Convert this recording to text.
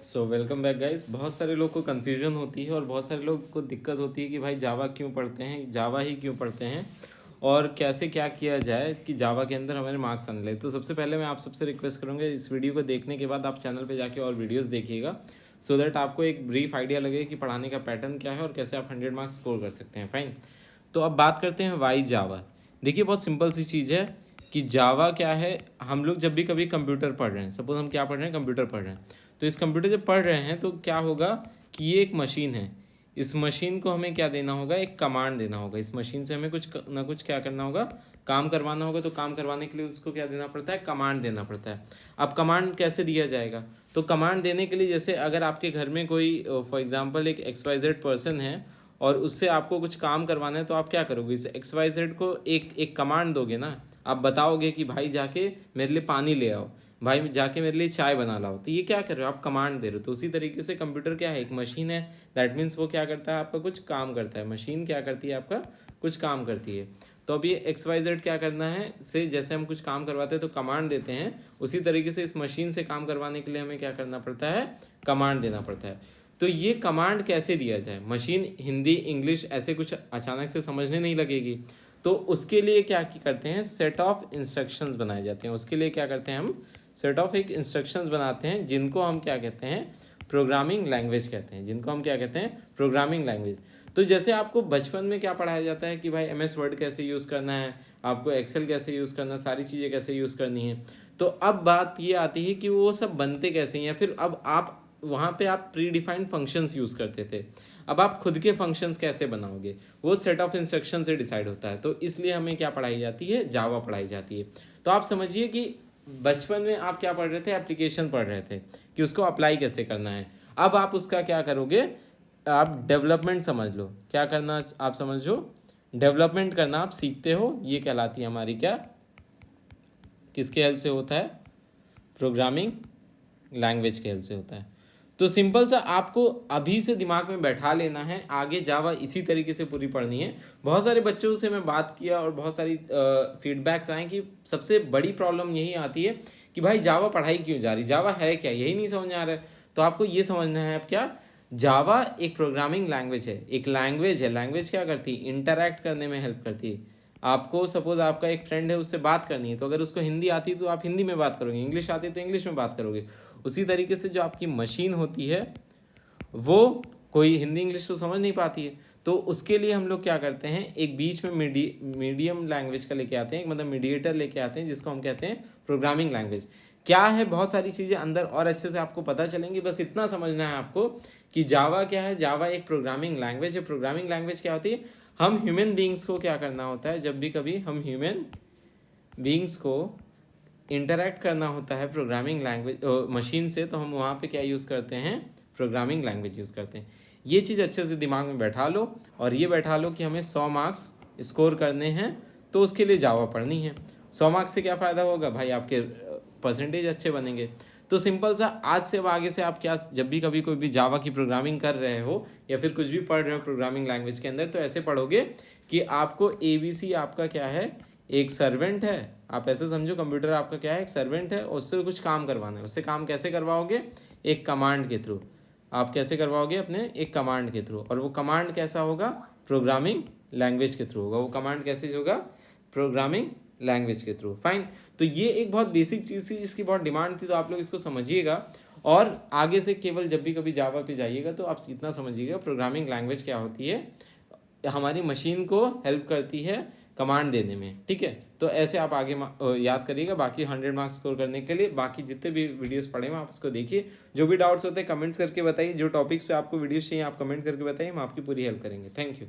So welcome back guys. बहुत सारे लोग को कन्फ्यूजन होती है और बहुत सारे लोग को दिक्कत होती है कि भाई जावा क्यों पढ़ते हैं, जावा ही क्यों पढ़ते हैं और कैसे क्या किया जाए कि जावा के अंदर हमारे मार्क्स आने लगे। तो सबसे पहले मैं आप सबसे रिक्वेस्ट करूँगा, इस वीडियो को देखने के बाद आप चैनल पे जाके और वीडियोस देखिएगा सो दैट आपको एक ब्रीफ आइडिया लगे कि पढ़ाने का पैटर्न क्या है और कैसे आप 100 मार्क्स स्कोर कर सकते हैं। फाइन। तो अब बात करते हैं वाई जावा। देखिए बहुत सिंपल सी चीज़ है कि जावा क्या है। हम लोग जब भी कभी कंप्यूटर पढ़ रहे हैं, सपोज हम क्या पढ़ रहे हैं, कंप्यूटर पढ़ रहे हैं, तो इस कंप्यूटर जब पढ़ रहे हैं तो क्या होगा कि ये एक मशीन है। इस मशीन को हमें क्या देना होगा, एक कमांड देना होगा। इस मशीन से हमें कुछ ना कुछ क्या करना होगा, काम करवाना होगा। तो काम करवाने के लिए उसको क्या देना पड़ता है, कमांड देना पड़ता है। अब कमांड कैसे दिया जाएगा, तो कमांड देने के लिए जैसे अगर आपके घर में कोई फॉर एग्जांपल एक XYZ पर्सन है और उससे आपको कुछ काम करवाना है, तो आप क्या करोगे, इस XYZ को एक कमांड दोगे ना। आप बताओगे कि भाई जाके मेरे लिए पानी ले आओ, भाई जाके मेरे लिए चाय बना लाओ। तो ये क्या कर रहे हो, आप कमांड दे रहे हो। तो उसी तरीके से कंप्यूटर क्या है, एक मशीन है। दैट मीन्स वो क्या करता है, आपका कुछ काम करता है। मशीन क्या करती है, आपका कुछ काम करती है। तो अब ये XYZ क्या करना है, से जैसे हम कुछ काम करवाते हैं तो कमांड देते हैं, उसी तरीके से इस मशीन से काम करवाने के लिए हमें क्या करना पड़ता है, कमांड देना पड़ता है। तो ये कमांड कैसे दिया जाए, मशीन हिंदी इंग्लिश ऐसे कुछ अचानक से समझने नहीं लगेगी। तो उसके लिए क्या करते हैं, सेट ऑफ इंस्ट्रक्शंस बनाए जाते हैं। उसके लिए क्या करते हैं, हम सेट ऑफ एक इंस्ट्रक्शंस बनाते हैं, जिनको हम क्या कहते हैं, प्रोग्रामिंग लैंग्वेज कहते हैं। जिनको हम क्या कहते हैं, प्रोग्रामिंग लैंग्वेज। तो जैसे आपको बचपन में क्या पढ़ाया जाता है कि भाई MS वर्ड कैसे यूज़ करना है, आपको एक्सेल कैसे यूज़ करना है, सारी चीज़ें कैसे यूज़ करनी है। तो अब बात ये आती है कि वो सब बनते कैसे हैं, या फिर अब आप वहाँ पे आप प्री डिफाइंड फंक्शंस यूज़ करते थे। अब आप खुद के फंक्शंस कैसे बनाओगे, वो सेट ऑफ इंस्ट्रक्शन से डिसाइड होता है। तो इसलिए हमें क्या पढ़ाई जाती है, जावा पढ़ाई जाती है। तो आप समझिए कि बचपन में आप क्या पढ़ रहे थे, एप्लीकेशन पढ़ रहे थे कि उसको अप्लाई कैसे करना है। अब आप उसका क्या करोगे, आप डेवलपमेंट समझ लो। क्या करना आप समझ लो, डेवलपमेंट करना आप सीखते हो। ये कहलाती है हमारी क्या, किसके हेल्प से होता है, प्रोग्रामिंग लैंग्वेज के हेल्प से होता है। तो सिंपल सा आपको अभी से दिमाग में बैठा लेना है, आगे जावा इसी तरीके से पूरी पढ़नी है। बहुत सारे बच्चों से मैं बात किया और बहुत सारी फीडबैक्स आए कि सबसे बड़ी प्रॉब्लम यही आती है कि भाई जावा पढ़ाई क्यों जा रही, जावा है क्या, यही नहीं समझ में आ रहा है। तो आपको ये समझना है अब क्या, जावा एक प्रोग्रामिंग लैंग्वेज है, एक लैंग्वेज है। लैंग्वेज क्या करती है, इंटरैक्ट करने में हेल्प करती है। आपको सपोज आपका एक फ्रेंड है, उससे बात करनी है, तो अगर उसको हिंदी आती है तो आप हिंदी में बात करोगे, इंग्लिश आती है तो इंग्लिश में बात करोगे। उसी तरीके से जो आपकी मशीन होती है वो कोई हिंदी इंग्लिश तो समझ नहीं पाती है, तो उसके लिए हम लोग क्या करते हैं, एक बीच में मीडियम लैंग्वेज का लेके आते हैं, मतलब मीडिएटर लेके आते हैं, जिसको हम कहते हैं प्रोग्रामिंग लैंग्वेज। क्या है, बहुत सारी चीज़ें अंदर और अच्छे से आपको पता चलेंगी। बस इतना समझना है आपको कि जावा क्या है, जावा एक प्रोग्रामिंग लैंग्वेज है। प्रोग्रामिंग लैंग्वेज क्या होती है, हम ह्यूमन बींग्स को क्या करना होता है, जब भी कभी हम ह्यूमन बींग्स को इंटरैक्ट करना होता है प्रोग्रामिंग लैंग्वेज मशीन से, तो हम वहाँ पे क्या यूज़ करते हैं, प्रोग्रामिंग लैंग्वेज यूज़ करते हैं। ये चीज़ अच्छे से दिमाग में बैठा लो, और ये बैठा लो कि हमें 100 मार्क्स स्कोर करने हैं, तो उसके लिए जावा पढ़नी है। 100 मार्क्स से क्या फ़ायदा होगा भाई, आपके परसेंटेज अच्छे बनेंगे। तो सिंपल सा, आज से अब आगे से आप क्या, जब भी कभी कोई भी जावा की प्रोग्रामिंग कर रहे हो या फिर कुछ भी पढ़ रहे हो प्रोग्रामिंग लैंग्वेज के अंदर, तो ऐसे पढ़ोगे कि आपको ABC आपका क्या है, एक सर्वेंट है। आप ऐसे समझो, कंप्यूटर आपका क्या है, एक सर्वेंट है, उससे कुछ काम करवाना है। उससे काम कैसे करवाओगे, एक कमांड के थ्रू। आप कैसे करवाओगे, अपने एक कमांड के थ्रू। और वो कमांड कैसा होगा, प्रोग्रामिंग लैंग्वेज के थ्रू होगा। वो कमांड कैसे होगा, प्रोग्रामिंग लैंग्वेज के थ्रू। फाइन। तो ये एक बहुत बेसिक चीज़ थी, इसकी बहुत डिमांड थी, तो आप लोग इसको समझिएगा। और आगे से केवल जब भी कभी जावा पे जाइएगा तो आप इतना समझिएगा, प्रोग्रामिंग लैंग्वेज क्या होती है, हमारी मशीन को हेल्प करती है कमांड देने में। ठीक है, तो ऐसे आप आगे याद करिएगा। बाकी 100 मार्क्स स्कोर करने के लिए बाकी जितने भी वीडियोस पढ़े हैं आप उसको देखिए। जो भी डाउट्स होते हैं कमेंट्स करके बताइए, जो टॉपिक्स पे आपको वीडियोस चाहिए आप कमेंट करके बताइए, हम आपकी पूरी हेल्प करेंगे। Thank you.